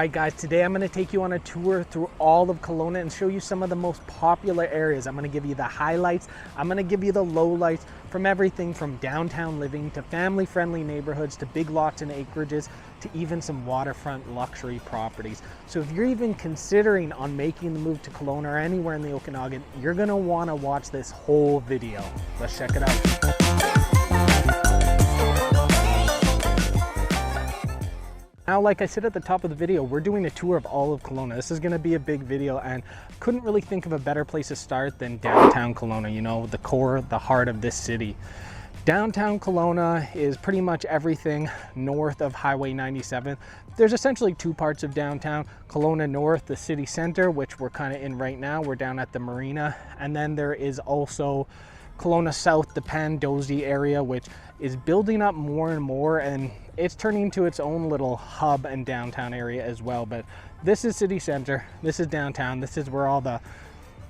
Alright guys, today I'm going to take you on a tour through all of Kelowna and show you some of the most popular areas. I'm going to give you the highlights, I'm going to give you the lowlights, from everything from downtown living to family friendly neighborhoods to big lots and acreages to even some waterfront luxury properties. So if you're even considering on making the move to Kelowna or anywhere in the Okanagan, you're going to want to watch this whole video. Let's check it out. Now, like I said at the top of the video, we're doing a tour of all of Kelowna. This is going to be a big video and couldn't really think of a better place to start than downtown Kelowna, you know, the core, the heart of this city. Downtown Kelowna is pretty much everything north of Highway 97. There's essentially two parts of downtown. Kelowna North, the city center, which we're kind of in right now. We're down at the marina. And then there is also Colona South, the Pandozy area, which is building up more and more, and it's turning into its own little hub and downtown area as well. But this is city center, this is downtown, this is where all the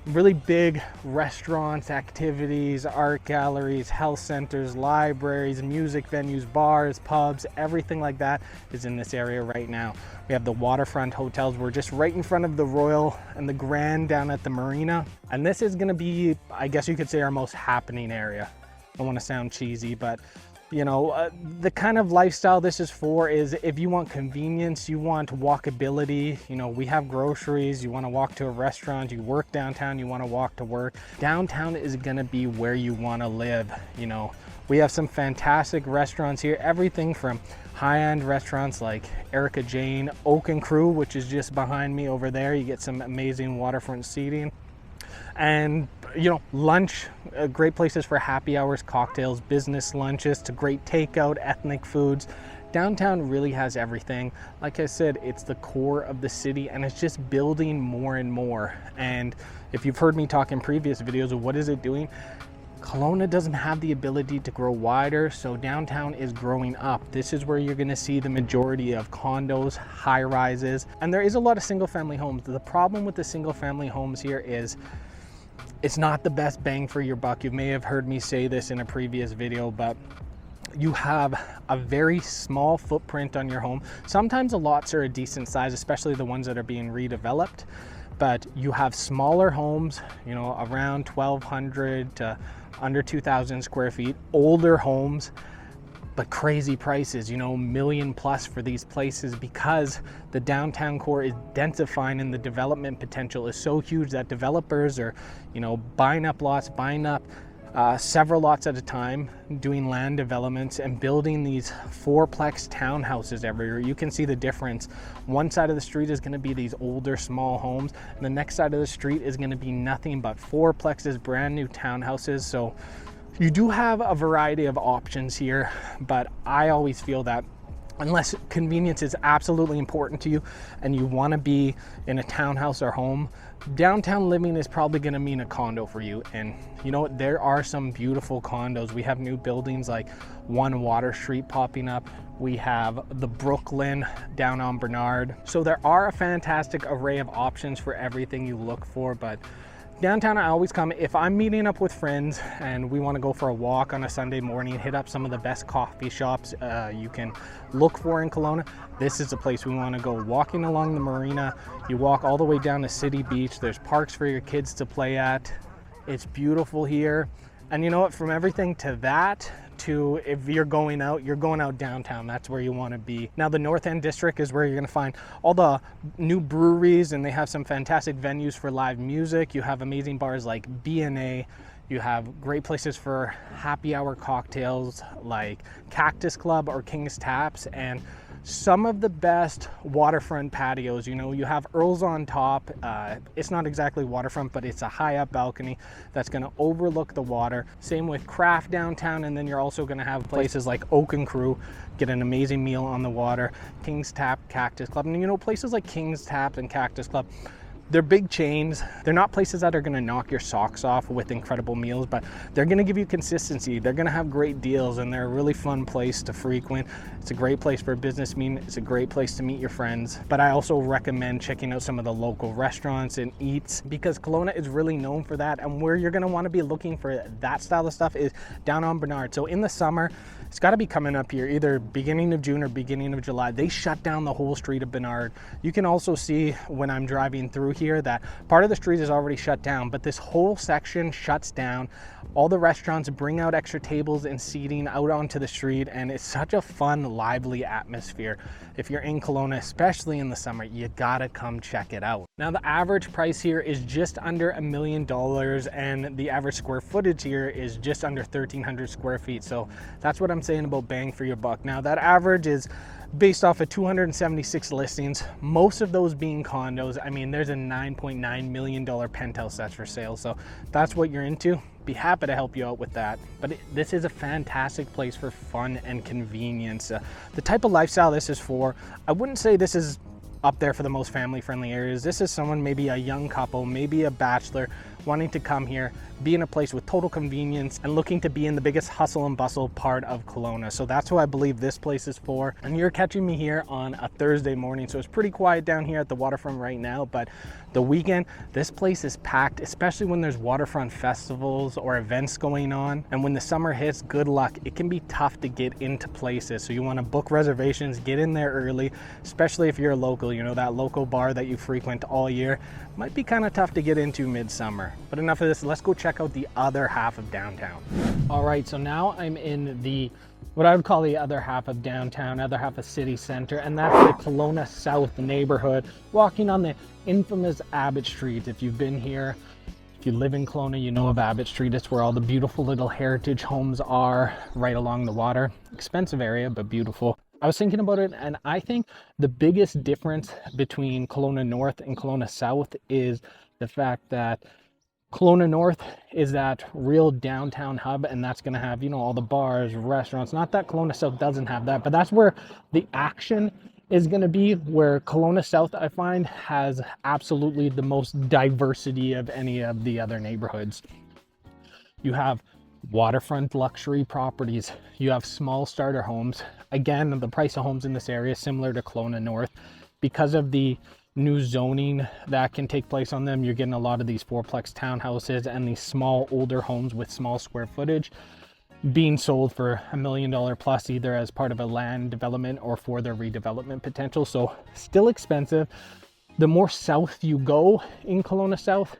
really big restaurants, activities, art galleries, health centers, libraries, music venues, bars, pubs, everything like that is in this area right now. We have the waterfront hotels. We're just right in front of the Royal and the Grand down at the marina. And this is gonna be, I guess you could say, our most happening area. I don't wanna sound cheesy, but you know, the kind of lifestyle this is for is if you want convenience, you want walkability, you know, we have groceries, you want to walk to a restaurant, you work downtown, you want to walk to work. Downtown is going to be where you want to live. You know, we have some fantastic restaurants here, everything from high-end restaurants like Erica Jane, Oak and Crew, which is just behind me over there. You get some amazing waterfront seating. And you know, lunch, great places for happy hours, cocktails, business lunches, to great takeout, ethnic foods. Downtown really has everything. Like I said, it's the core of the city and it's just building more and more. And if you've heard me talk in previous videos of what is it doing, Kelowna doesn't have the ability to grow wider, so downtown is growing up. This is where you're gonna see the majority of condos, high rises, and there is a lot of single family homes. The problem with the single family homes here is it's not the best bang for your buck. You may have heard me say this in a previous video, but you have a very small footprint on your home. Sometimes the lots are a decent size, especially the ones that are being redeveloped, but you have smaller homes, you know, around 1,200 to under 2,000 square feet, older homes, but crazy prices, you know, $1 million plus for these places because the downtown core is densifying and the development potential is so huge that developers are, you know, buying up lots, buying up several lots at a time, doing land developments and building these fourplex townhouses everywhere. You can see the difference. One side of the street is going to be these older small homes, and the next side of the street is going to be nothing but fourplexes, brand new townhouses. So you do have a variety of options here, but I always feel that unless convenience is absolutely important to you and you want to be in a townhouse or home, downtown living is probably going to mean a condo for you. And you know what, there are some beautiful condos. We have new buildings like One Water Street popping up. We have the Brooklyn down on Bernard. So there are a fantastic array of options for everything you look for, but downtown, I always come if I'm meeting up with friends and we want to go for a walk on a Sunday morning, hit up some of the best coffee shops you can look for in Kelowna. This is the place we want to go. Walking along the marina, you walk all the way down to City Beach. There's parks for your kids to play at. It's beautiful here. And you know what, from everything to that, to if you're going out downtown, that's where you want to be. Now the North End District is where you're going to find all the new breweries, and they have some fantastic venues for live music. You have amazing bars like B&A. You have great places for happy hour cocktails like Cactus Club or King's Taps, and some of the best waterfront patios. You know, you have Earl's on top. It's not exactly waterfront, but it's a high up balcony that's going to overlook the water. Same with Craft downtown, and then you're also going to have places like Oak and Crew, get an amazing meal on the water. King's Tap, Cactus Club, and you know, places like King's Tap and Cactus Club, They're big chains. They're not places that are gonna knock your socks off with incredible meals, but they're gonna give you consistency. They're gonna have great deals, and they're a really fun place to frequent. It's a great place for a business meeting. It's a great place to meet your friends. But I also recommend checking out some of the local restaurants and eats, because Kelowna is really known for that. And where you're gonna wanna be looking for that style of stuff is down on Bernard. So in the summer, it's got to be coming up here either beginning of June or beginning of July. They shut down the whole street of Bernard. You can also see when I'm driving through here that part of the street is already shut down, but this whole section shuts down. All the restaurants bring out extra tables and seating out onto the street, and it's such a fun, lively atmosphere. If you're in Kelowna, especially in the summer, you gotta come check it out. Now, the average price here is just under $1 million, and the average square footage here is just under 1,300 square feet. So that's what I'm saying about bang for your buck. Now, that average is based off of 276 listings, most of those being condos. I mean, there's a $9.9 million penthouse that's for sale. So if that's what you're into, be happy to help you out with that. But this is a fantastic place for fun and convenience. The type of lifestyle this is for, I wouldn't say this is up there for the most family-friendly areas. This is someone, maybe a young couple, maybe a bachelor, wanting to come here, be in a place with total convenience and looking to be in the biggest hustle and bustle part of Kelowna. So that's who I believe this place is for. And you're catching me here on a Thursday morning, so it's pretty quiet down here at the waterfront right now, but the weekend, this place is packed, especially when there's waterfront festivals or events going on. And when the summer hits, good luck. It can be tough to get into places. So you want to book reservations, get in there early, especially if you're a local, you know, that local bar that you frequent all year might be kind of tough to get into midsummer. But enough of this, let's go check out the other half of downtown. All right, so now I'm in the, what I would call the other half of downtown, other half of city center, and that's the Colona South neighborhood, walking on the infamous Abbott Street. If you've been here, if you live in Kelowna, you know of Abbott Street. It's where all the beautiful little heritage homes are, right along the water. Expensive area, but beautiful. I was thinking about it, and I think the biggest difference between Kelowna North and Kelowna South is the fact that Kelowna North is that real downtown hub, and that's going to have, you know, all the bars, restaurants. Not that Kelowna South doesn't have that, but that's where the action is going to be, where Kelowna South, I find, has absolutely the most diversity of any of the other neighborhoods. You have waterfront luxury properties, you have small starter homes. Again, the price of homes in this area is similar to Kelowna North. Because of the new zoning that can take place on them, you're getting a lot of these fourplex townhouses and these small older homes with small square footage being sold for $1 million plus, either as part of a land development or for their redevelopment potential. So still expensive. The more south you go in Kelowna South,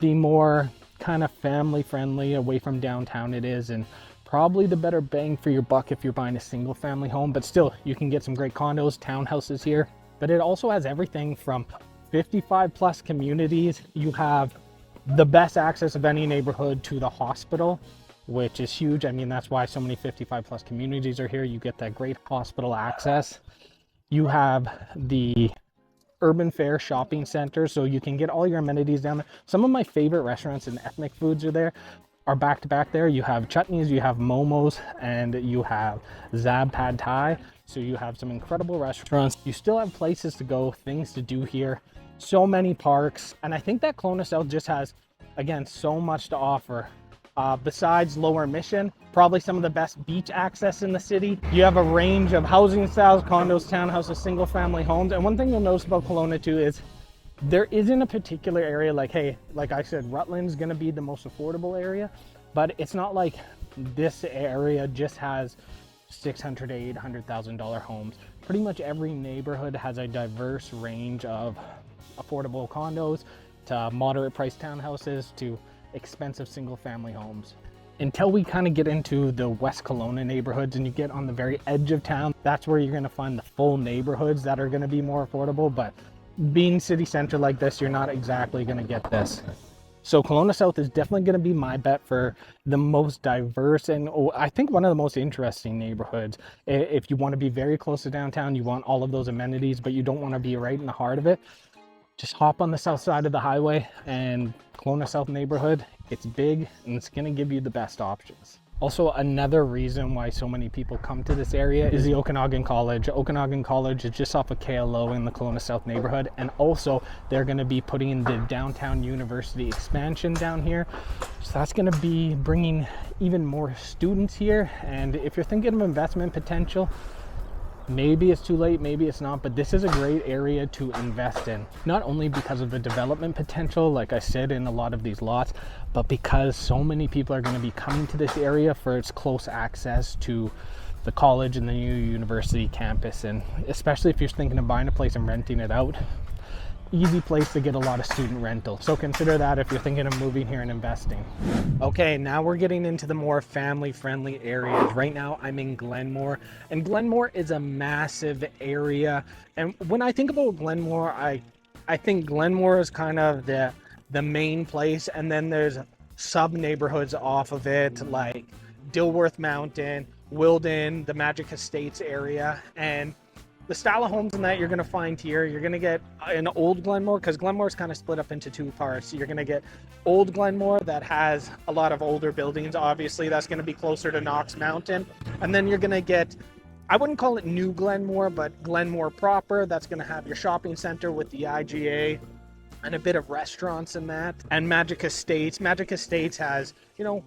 the more kind of family friendly, away from downtown it is, and probably the better bang for your buck if you're buying a single family home. But still, you can get some great condos, townhouses here. But it also has everything from 55 plus communities. You have the best access of any neighborhood to the hospital, which is huge. I mean, that's why so many 55 plus communities are here. You get that great hospital access. You have the urban fare shopping center, so you can get all your amenities down there. Some of my favorite restaurants and ethnic foods are back to back there. You have chutneys, you have momos, and you have Zab Pad Thai. So you have some incredible restaurants. You still have places to go, things to do here, so many parks. And I think that Kelowna South just has, again, so much to offer. Besides lower emission, probably some of the best beach access in the city. You have a range of housing styles, condos, townhouses, single family homes. And one thing you'll notice about Kelowna too is there isn't a particular area like, hey, like I said, Rutland is gonna be the most affordable area, but it's not like this area just has $600,000 to $800,000 homes. Pretty much every neighborhood has a diverse range of affordable condos to moderate priced townhouses to expensive single family homes. Until we kind of get into the West Kelowna neighborhoods and you get on the very edge of town, that's where you're going to find the full neighborhoods that are going to be more affordable. But being city center like this, you're not exactly going to get this. So Kelowna South is definitely going to be my bet for the most diverse and I think one of the most interesting neighborhoods. If you want to be very close to downtown, you want all of those amenities, but you don't want to be right in the heart of it, just hop on the south side of the highway and Kelowna South neighborhood. It's big and it's going to give you the best options. Also, another reason why so many people come to this area is the Okanagan College. Okanagan College is just off of KLO in the Colona South neighborhood, and also they're going to be putting in the downtown university expansion down here. So that's going to be bringing even more students here. And if you're thinking of investment potential, maybe it's too late, maybe it's not, but this is a great area to invest in. Not only because of the development potential, like I said, in a lot of these lots, but because so many people are going to be coming to this area for its close access to the college and the new university campus. And especially if you're thinking of buying a place and renting it out, easy place to get a lot of student rental. So consider that if you're thinking of moving here and investing. Okay, now we're getting into the more family-friendly areas. Right now I'm in Glenmore, and Glenmore is a massive area. And when I think about Glenmore, I think Glenmore is kind of the main place, and then there's sub neighborhoods off of it, like Dilworth Mountain, Wilden, the Magic Estates area. And the style of homes in that you're going to find here, you're going to get an old Glenmore, because Glenmore is kind of split up into two parts. You're going to get old Glenmore that has a lot of older buildings. Obviously, that's going to be closer to Knox Mountain. And then you're going to get, I wouldn't call it new Glenmore, but Glenmore proper. That's going to have your shopping center with the IGA and a bit of restaurants in that. And Magic Estates. Magic Estates has, you know,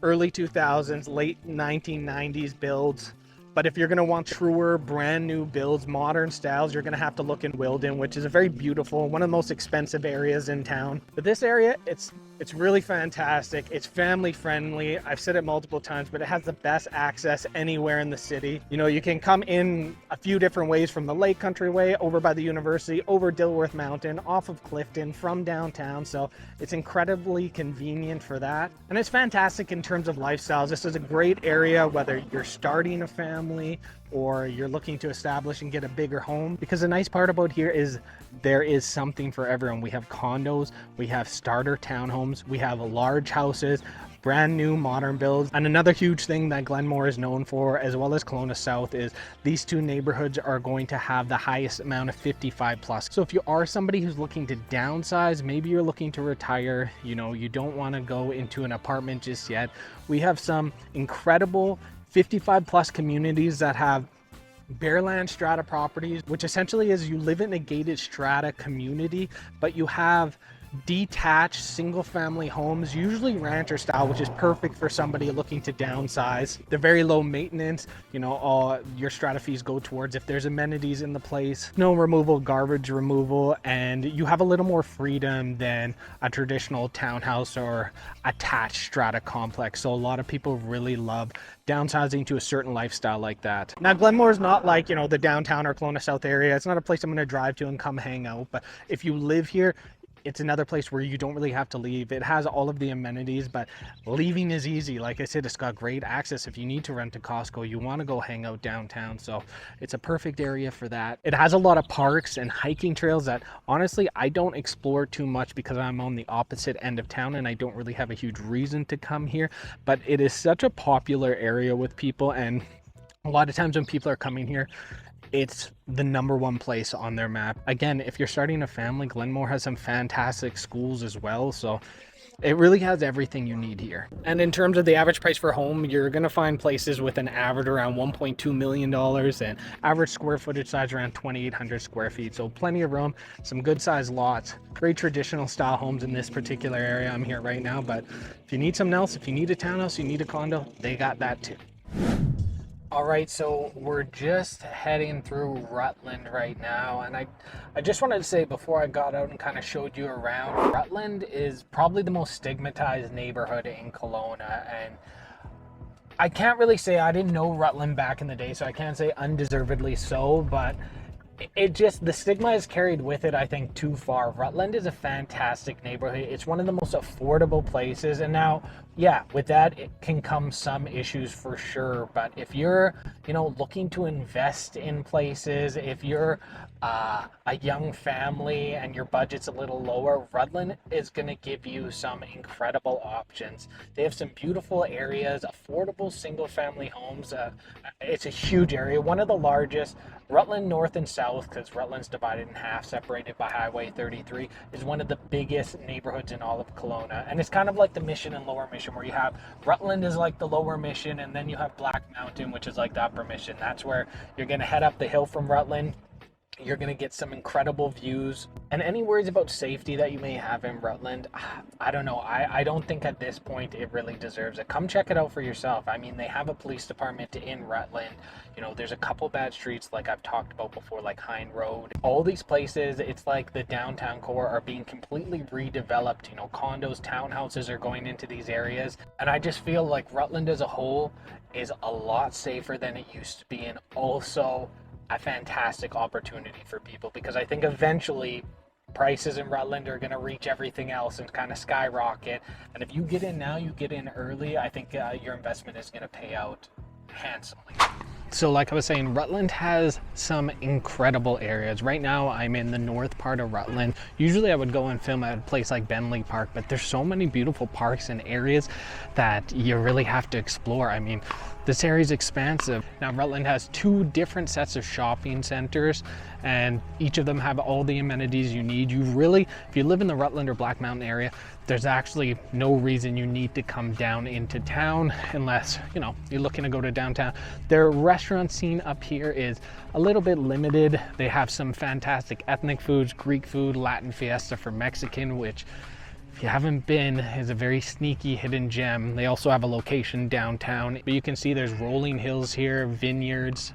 early 2000s, late 1990s builds. But if you're going to want truer, brand new builds, modern styles, you're going to have to look in Wilden, which is a very beautiful, one of the most expensive areas in town. But this area, it's really fantastic. It's family friendly. I've said it multiple times, but it has the best access anywhere in the city. You know, you can come in a few different ways from the Lake Country Way, over by the university, over Dilworth Mountain, off of Clifton, from downtown. So it's incredibly convenient for that. And it's fantastic in terms of lifestyles. This is a great area, whether you're starting a family or you're looking to establish and get a bigger home, because the nice part about here is there is something for everyone. We have condos, we have starter townhomes, we have large houses, brand new modern builds. And another huge thing that Glenmore is known for, as well as Colona South, is these two neighborhoods are going to have the highest amount of 55 plus. So if you are somebody who's looking to downsize, maybe you're looking to retire, you know, you don't want to go into an apartment just yet, we have some incredible 55 plus communities that have bare land strata properties, which essentially is you live in a gated strata community, but you have detached single family homes, usually rancher style, which is perfect for somebody looking to downsize. They're very low maintenance. You know, all your strata fees go towards if there's amenities in the place, snow removal, garbage removal, and you have a little more freedom than a traditional townhouse or attached strata complex. So a lot of people really love downsizing to a certain lifestyle like that. Now, Glenmore is not like, you know, the downtown or Colona South area. It's not a place I'm going to drive to and come hang out, but if you live here, it's another place where you don't really have to leave. It has all of the amenities, but leaving is easy. Like I said, it's got great access. If you need to rent a Costco, you want to go hang out downtown. So it's a perfect area for that. It has a lot of parks and hiking trails that honestly, I don't explore too much because I'm on the opposite end of town and I don't really have a huge reason to come here. But it is such a popular area with people, and a lot of times when people are coming here, it's the #1 place on their map. Again, if you're starting a family, Glenmore has some fantastic schools as well. So it really has everything you need here. And in terms of the average price for a home, you're going to find places with an average around $1.2 million and average square footage size around 2,800 square feet. So plenty of room, some good sized lots, great traditional style homes in this particular area I'm here right now. But if you need something else, if you need a townhouse, you need a condo, they got that too. All right, so we're just heading through Rutland right now, and I just wanted to say before I got out and kind of showed you around, Rutland is probably the most stigmatized neighborhood in Kelowna, and I can't really say I didn't know Rutland back in the day, so I can't say undeservedly so, but it just, the stigma is carried with it, I think, too far. Rutland is a fantastic neighborhood. It's one of the most affordable places. And now, yeah, with that, it can come some issues for sure. But if you're, you know, looking to invest in places, if you're a young family and your budget's a little lower, Rutland is going to give you some incredible options. They have some beautiful areas, affordable single family homes. It's a huge area, one of the largest. Rutland North and South South, because Rutland's divided in half, separated by Highway 33, is one of the biggest neighborhoods in all of Kelowna. And it's kind of like the Mission and Lower Mission, where you have Rutland is like the Lower Mission, and then you have Black Mountain, which is like the Upper Mission. That's where you're going to head up the hill from Rutland. You're going to get some incredible views. And any worries about safety that you may have in Rutland, I don't know. I don't think at this point it really deserves it. Come check it out for yourself. I mean, they have a police department in Rutland. You know, there's a couple bad streets like I've talked about before, like Hind Road. All these places, it's like the downtown core are being completely redeveloped. You know, condos, townhouses are going into these areas. And I just feel like Rutland as a whole is a lot safer than it used to be, and also a fantastic opportunity for people, because I think eventually prices in Rutland are going to reach everything else and kind of skyrocket. And if you get in now, you get in early, I think your investment is going to pay out handsomely. So like I was saying, Rutland has some incredible areas. Right now I'm in the north part of Rutland. Usually I would go and film at a place like Bentley Park, but there's so many beautiful parks and areas that you really have to explore. I mean, this area is expansive. Now Rutland has two different sets of shopping centers, and each of them have all the amenities you need. You really, if you live in the Rutland or Black Mountain area, there's actually no reason you need to come down into town unless, you know, you're looking to go to downtown. Their restaurant scene up here is a little bit limited. They have some fantastic ethnic foods, Greek food, Latin fiesta for Mexican, which if you haven't been, is a very sneaky hidden gem. They also have a location downtown, but you can see there's rolling hills here, vineyards,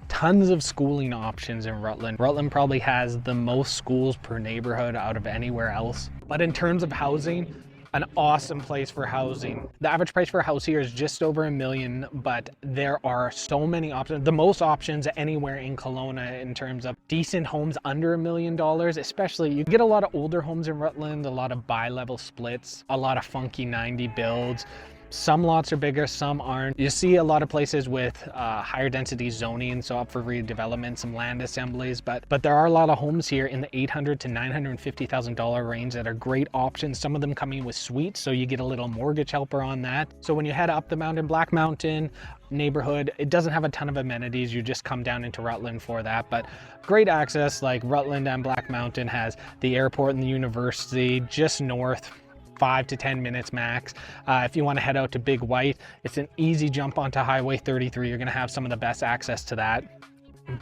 tons of schooling options in Rutland. Rutland probably has the most schools per neighborhood out of anywhere else. But in terms of housing, an awesome place for housing. The average price for a house here is just over $1 million, but there are so many options. The most options anywhere in Kelowna in terms of decent homes under $1 million, especially you get a lot of older homes in Rutland, a lot of bi-level splits, a lot of funky 90 builds. Some lots are bigger, some aren't. You see a lot of places with higher density zoning, so up for redevelopment, some land assemblies, but there are a lot of homes here in the $800,000 to $950,000 range that are great options. Some of them coming with suites, so you get a little mortgage helper on that. So when you head up the mountain, Black Mountain neighborhood, it doesn't have a ton of amenities. You just come down into Rutland for that, but great access. Like Rutland and Black Mountain has the airport and the university just north, 5 to 10 minutes max. If you want to head out to Big White, it's an easy jump onto Highway 33. You're going to have some of the best access to that.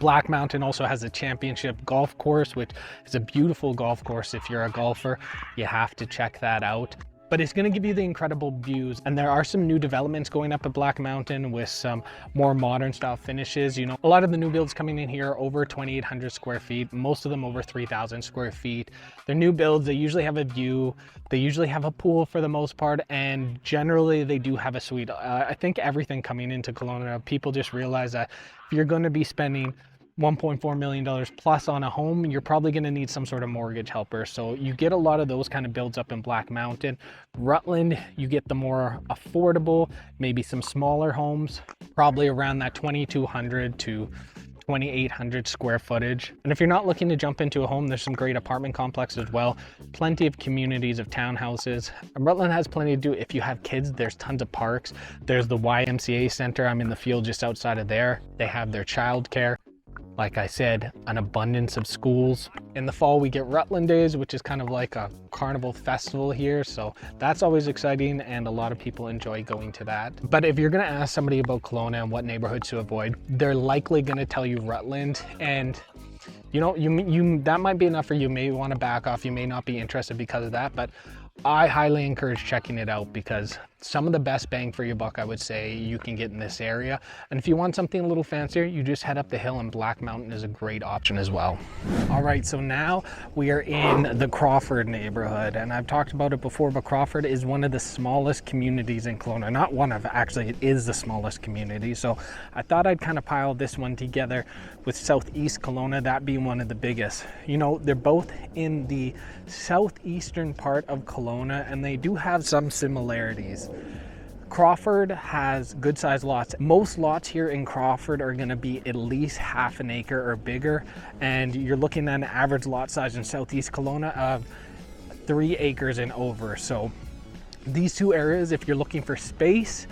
Black Mountain also has a championship golf course, which is a beautiful golf course. If you're a golfer, you have to check that out. But it's going to give you the incredible views, and there are some new developments going up at Black Mountain with some more modern style finishes. You know, a lot of the new builds coming in here are over 2,800 square feet, most of them over 3,000 square feet. They're new builds. They usually have a view, they usually have a pool for the most part, and generally they do have a suite. I think everything coming into Kelowna, people just realize that if you're going to be spending $1.4 million plus on a home, you're probably going to need some sort of mortgage helper. So you get a lot of those kind of builds up in Black Mountain. Rutland, you get the more affordable, maybe some smaller homes, probably around that 2,200 to 2,800 square footage. And if you're not looking to jump into a home, there's some great apartment complexes as well. Plenty of communities of townhouses. And Rutland has plenty to do. If you have kids, there's tons of parks. There's the YMCA Center. I'm in the field just outside of there. They have their childcare. Like I said, an abundance of schools. In the fall, we get Rutland Days, which is kind of like a carnival festival here. So that's always exciting, and a lot of people enjoy going to that. But if you're gonna ask somebody about Kelowna and what neighborhoods to avoid, they're likely gonna tell you Rutland. And you know, that might be enough for you. You may wanna back off. You may not be interested because of that, but I highly encourage checking it out, because some of the best bang for your buck, I would say, you can get in this area. And if you want something a little fancier, you just head up the hill, and Black Mountain is a great option as well. All right, so now we are in the Crawford neighborhood, and I've talked about it before, but Crawford is one of the smallest communities in Kelowna. Not one of, actually, it is the smallest community. So I thought I'd kind of pile this one together with Southeast Kelowna, that being one of the biggest. You know, they're both in the southeastern part of Kelowna, and they do have some similarities. Crawford has good sized lots. Most lots here in Crawford are going to be at least half an acre or bigger, and you're looking at an average lot size in Southeast Kelowna of 3 acres and over. So these two areas, if you're looking for space,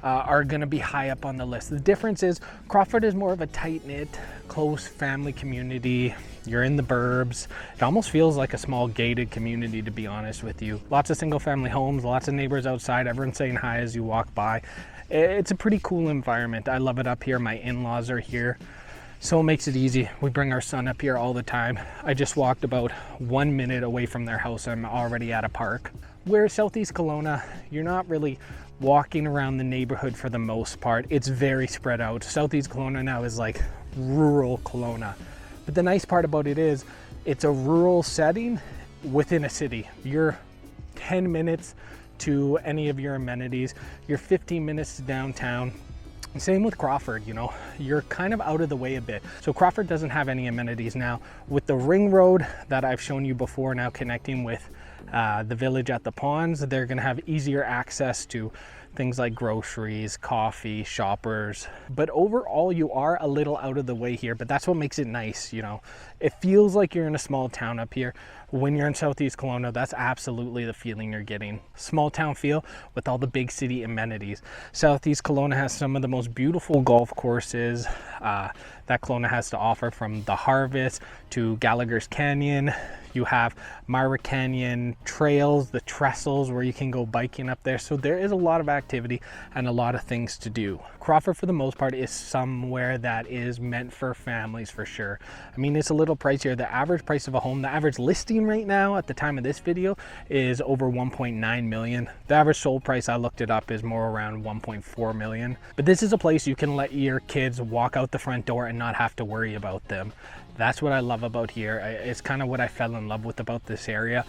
are going to be high up on the list. The difference is Crawford is more of a tight-knit, close family community. You're in the burbs. It almost feels like a small gated community, to be honest with you. Lots of single family homes, lots of neighbors outside, everyone saying hi as you walk by. It's a pretty cool environment. I love it up here. My in-laws are here, so it makes it easy. We bring our son up here all the time. I just walked about 1 minute away from their house. I'm already at a park. Where Southeast Kelowna, you're not really walking around the neighborhood for the most part. It's very spread out. Southeast Kelowna now is like rural Kelowna. But the nice part about it is it's a rural setting within a city. You're 10 minutes to any of your amenities. You're 15 minutes to downtown. Same with Crawford, you know, you're kind of out of the way a bit. So Crawford doesn't have any amenities now. With the ring road that I've shown you before now connecting with the village at the ponds, they're gonna have easier access to things like groceries, coffee, shoppers. But overall, you are a little out of the way here, but that's what makes it nice, you know. It feels like you're in a small town up here. When you're in Southeast Kelowna, that's absolutely the feeling you're getting. Small town feel with all the big city amenities. Southeast Kelowna has some of the most beautiful golf courses that Kelowna has to offer, from the Harvest to Gallagher's Canyon. You have Myra Canyon trails, the trestles where you can go biking up there. So there is a lot of activity and a lot of things to do. Crawford, for the most part, is somewhere that is meant for families for sure. I mean, it's a little pricier. The average price of a home, the average listing right now at the time of this video is over 1.9 million. The average sold price, I looked it up, is more around 1.4 million. But this is a place you can let your kids walk out the front door and not have to worry about them. That's what I love about here. It's kind of what I fell in love with about this area.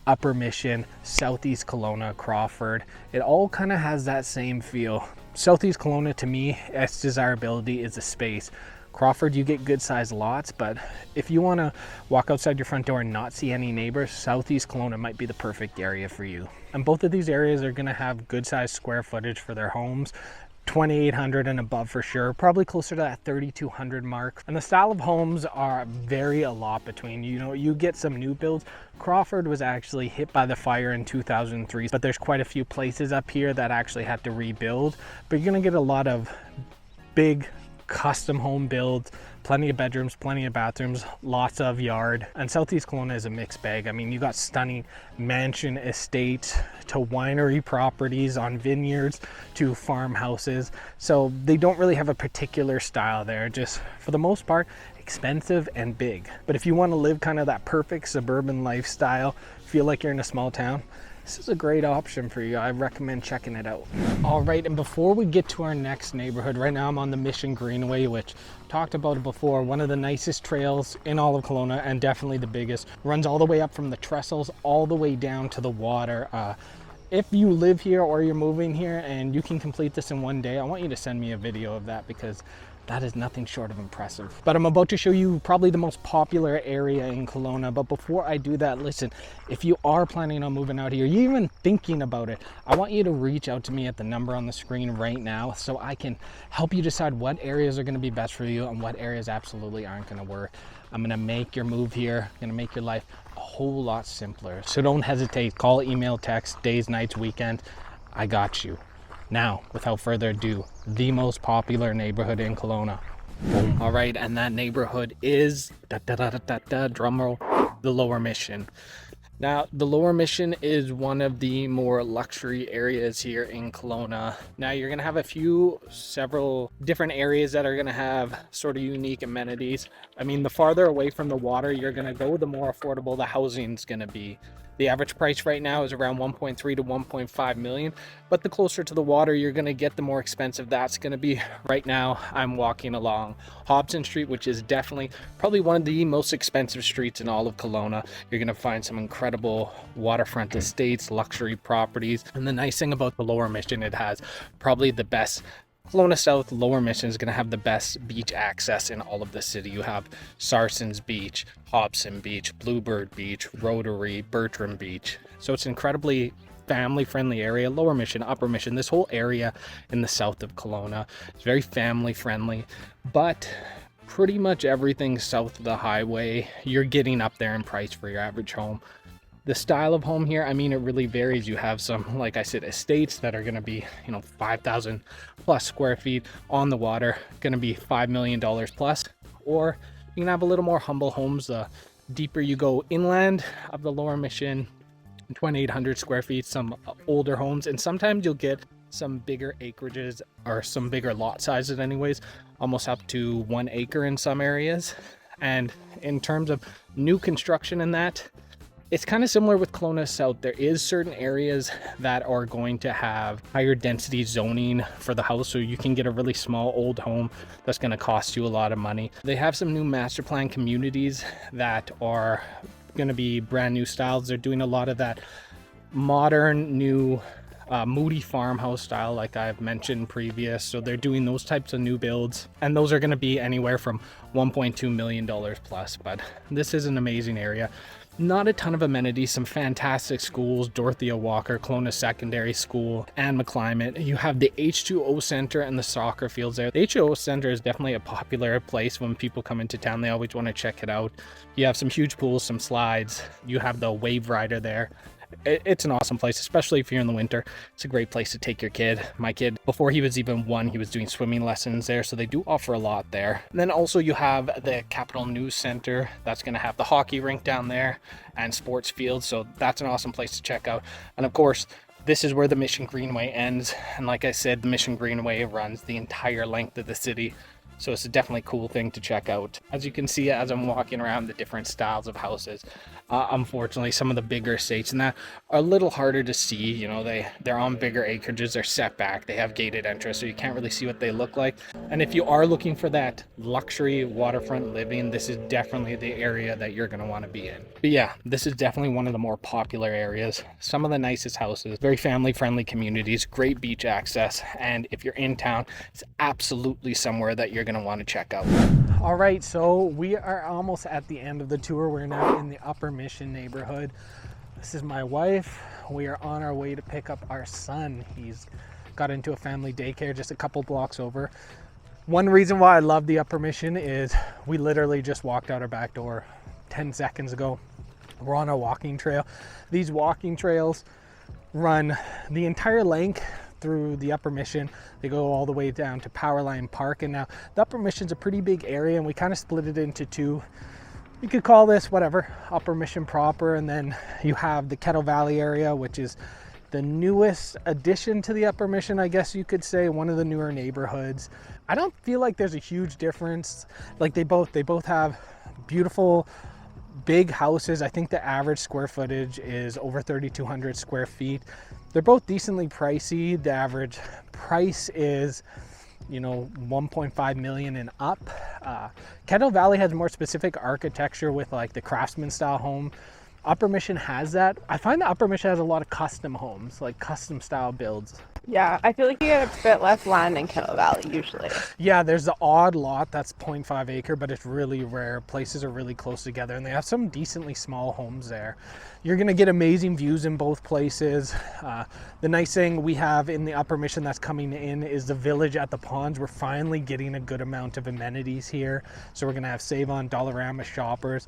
Upper Mission, Southeast Kelowna, Crawford, it all kind of has that same feel. Southeast Kelowna, to me, its desirability is the space. Crawford, you get good sized lots, but if you want to walk outside your front door and not see any neighbors, Southeast Kelowna might be the perfect area for you. And both of these areas are going to have good sized square footage for their homes. 2,800 and above for sure, probably closer to that 3,200 mark. And the style of homes are vary a lot between, you know, you get some new builds. Crawford was actually hit by the fire in 2003, but there's quite a few places up here that actually had to rebuild. But you're gonna get a lot of big custom home builds, plenty of bedrooms, plenty of bathrooms, lots of yard. And Southeast Kelowna is a mixed bag. I mean, you got stunning mansion estates to winery properties on vineyards to farmhouses. So they don't really have a particular style there, just for the most part, expensive and big. But if you want to live kind of that perfect suburban lifestyle, feel like you're in a small town, this is a great option for you. I recommend checking it out. All right, and before we get to our next neighborhood, right now I'm on the Mission Greenway, which talked about it before, one of the nicest trails in all of Kelowna and definitely the biggest. Runs all the way up from the trestles all the way down to the water. If you live here or you're moving here and you can complete this in one day, I want you to send me a video of that, because that is nothing short of impressive. But I'm about to show you probably the most popular area in Kelowna. But before I do that, listen, if you are planning on moving out here, you're even thinking about it, I want you to reach out to me at the number on the screen right now so I can help you decide what areas are gonna be best for you and what areas absolutely aren't gonna work. I'm gonna make your move here, gonna make your life a whole lot simpler. So don't hesitate, call, email, text, days, nights, weekend, I got you. Now, without further ado, the most popular neighborhood in Kelowna. Boom. All right, and that neighborhood is, drum roll, the Lower Mission. Now, the Lower Mission is one of the more luxury areas here in Kelowna. Now, you're gonna have several different areas that are gonna have sort of unique amenities. I mean, the farther away from the water you're gonna go, the more affordable the housing's gonna be. The average price right now is around 1.3 to 1.5 million, but the closer to the water you're gonna get, the more expensive that's gonna be. Right now, I'm walking along Hobson Street, which is definitely probably one of the most expensive streets in all of Kelowna. You're gonna find some incredible waterfront estates, luxury properties. And the nice thing about the Lower Mission, it has probably the best Colona South. Lower Mission is going to have the best beach access in all of the city. You have Sarson's Beach, Hobson Beach, Bluebird Beach, Rotary, Bertram Beach. So it's an incredibly family-friendly area. Lower Mission, Upper Mission, this whole area in the south of Kelowna is very family-friendly, but pretty much everything south of the highway, you're getting up there in price for your average home. The style of home here, I mean, it really varies. You have some, like I said, estates that are going to be, 5,000 plus square feet on the water, going to be $5 million plus, or you can have a little more humble homes. The deeper you go inland of the lower Mission, 2,800 square feet, some older homes, and sometimes you'll get some bigger acreages or some bigger lot sizes anyways, almost up to 1 acre in some areas. And in terms of new construction in that, it's kind of similar with Colona South. There is certain areas that are going to have higher density zoning for the house, so you can get a really small old home that's going to cost you a lot of money. They have some new master plan communities that are going to be brand new styles. They're doing a lot of that modern new moody farmhouse style, like I've mentioned previous. So they're doing those types of new builds, and those are going to be anywhere from $1.2 million plus. But this is an amazing area. Not a ton of amenities, some fantastic schools, Dorothea Walker, Kelowna Secondary School, and McClimate. You have the H2O Center and the soccer fields there. The H2O Center is definitely a popular place when people come into town. They always want to check it out. You have some huge pools, some slides. You have the wave rider there. It's an awesome place, especially if you're in the winter. It's a great place to take your kid. My kid, before he was even 1, he was doing swimming lessons there, so they do offer a lot there. And then also you have the Capital News Center. That's going to have the hockey rink down there and sports fields, so that's an awesome place to check out. And of course, this is where the Mission Greenway ends, and like I said, the Mission Greenway runs the entire length of the city. So it's a definitely cool thing to check out. As you can see, as I'm walking around the different styles of houses, unfortunately, some of the bigger estates and that are a little harder to see. You know, they're on bigger acreages, they're set back, they have gated entrance, so you can't really see what they look like. And if you are looking for that luxury waterfront living, this is definitely the area that you're going to want to be in. But yeah, this is definitely one of the more popular areas. Some of the nicest houses, very family-friendly communities, great beach access, and if you're in town, it's absolutely somewhere that you're going to want to check out. All right, so we are almost at the end of the tour. We're now in the Upper Mission neighborhood. This is my wife. We are on our way to pick up our son. He's got into a family daycare just a couple blocks over. One reason why I love the Upper Mission is we literally just walked out our back door 10 seconds ago. We're on a walking trail. These walking trails run the entire length through the Upper Mission. They go all the way down to Powerline Park, and now the Upper Mission's a pretty big area, and we kind of split it into two. You could call this whatever, Upper Mission proper, and then you have the Kettle Valley area, which is the newest addition to the Upper Mission, I guess you could say, one of the newer neighborhoods. I don't feel like there's a huge difference. Like they both have beautiful big houses. I think the average square footage is over 3,200 square feet. They're both decently pricey. The average price is, 1.5 million and up. Kettle Valley has more specific architecture with like the craftsman style home. Upper Mission has that. I find the Upper Mission has a lot of custom homes, like custom style builds. Yeah, I feel like you get a bit less land in Kettle Valley usually. Yeah, there's the odd lot that's 0.5 acre, but it's really rare. Places are really close together, and they have some decently small homes there. You're gonna get amazing views in both places. The nice thing we have in the Upper Mission that's coming in is the village at the ponds. We're finally getting a good amount of amenities here. So we're gonna have Save-On, Dollarama, Shoppers.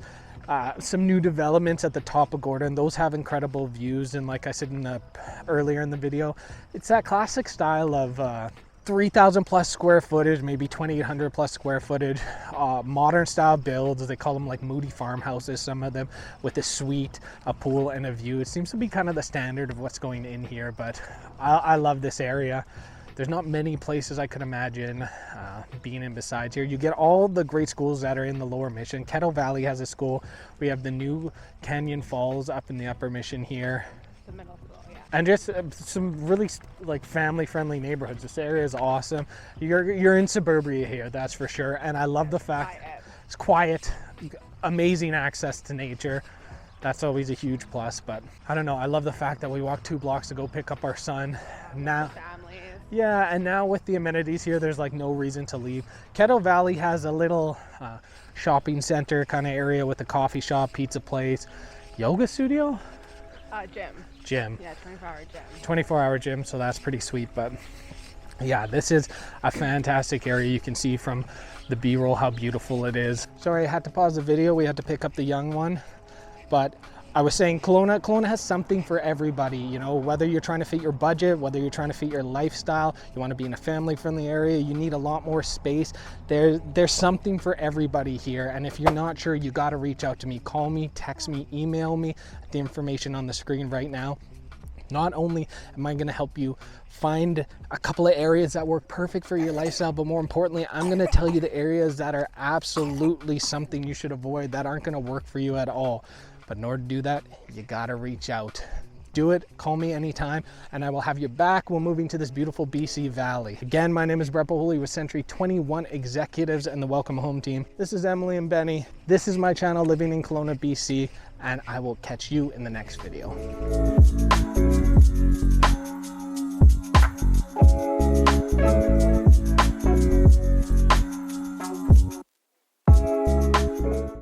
Some new developments at the top of Gordon. Those have incredible views, and like I said earlier in the video, it's that classic style of 3,000 plus square footage, maybe 2,800 plus square footage, modern style builds. They call them like moody farmhouses, some of them, with a suite, a pool, and a view. It seems to be kind of the standard of what's going in here, but I love this area. There's not many places I could imagine being in besides here. You get all the great schools that are in the Lower Mission. Kettle Valley has a school. We have the new Canyon Falls up in the Upper Mission here. The middle school, yeah. And just some really like family-friendly neighborhoods. This area is awesome. You're in suburbia here, that's for sure. And I love the fact it's quiet, amazing access to nature. That's always a huge plus. But I don't know, I love the fact that we walked 2 blocks to go pick up our son. Now, yeah, and now with the amenities here, there's like no reason to leave. Kettle Valley has a little shopping center kind of area with a coffee shop, pizza place, yoga studio? Gym. Yeah, 24-hour gym. 24-hour gym, so that's pretty sweet. But yeah, this is a fantastic area. You can see from the B-roll how beautiful it is. Sorry, I had to pause the video. We had to pick up the young one. But I was saying Kelowna has something for everybody, you know, whether you're trying to fit your budget, whether you're trying to fit your lifestyle, you want to be in a family-friendly area, you need a lot more space. There's something for everybody here. And if you're not sure, you got to reach out to me. Call me, text me, email me, the information on the screen right now. Not only am I going to help you find a couple of areas that work perfect for your lifestyle, but more importantly, I'm going to tell you the areas that are absolutely something you should avoid, that aren't going to work for you at all. But in order to do that, you got to reach out. Do it, call me anytime, and I will have you back when moving to this beautiful BC Valley. Again, my name is Brett Boholij with Century 21 Executives and the Welcome Home team. This is Emily and Benny. This is my channel, Living in Kelowna BC, and I will catch you in the next video.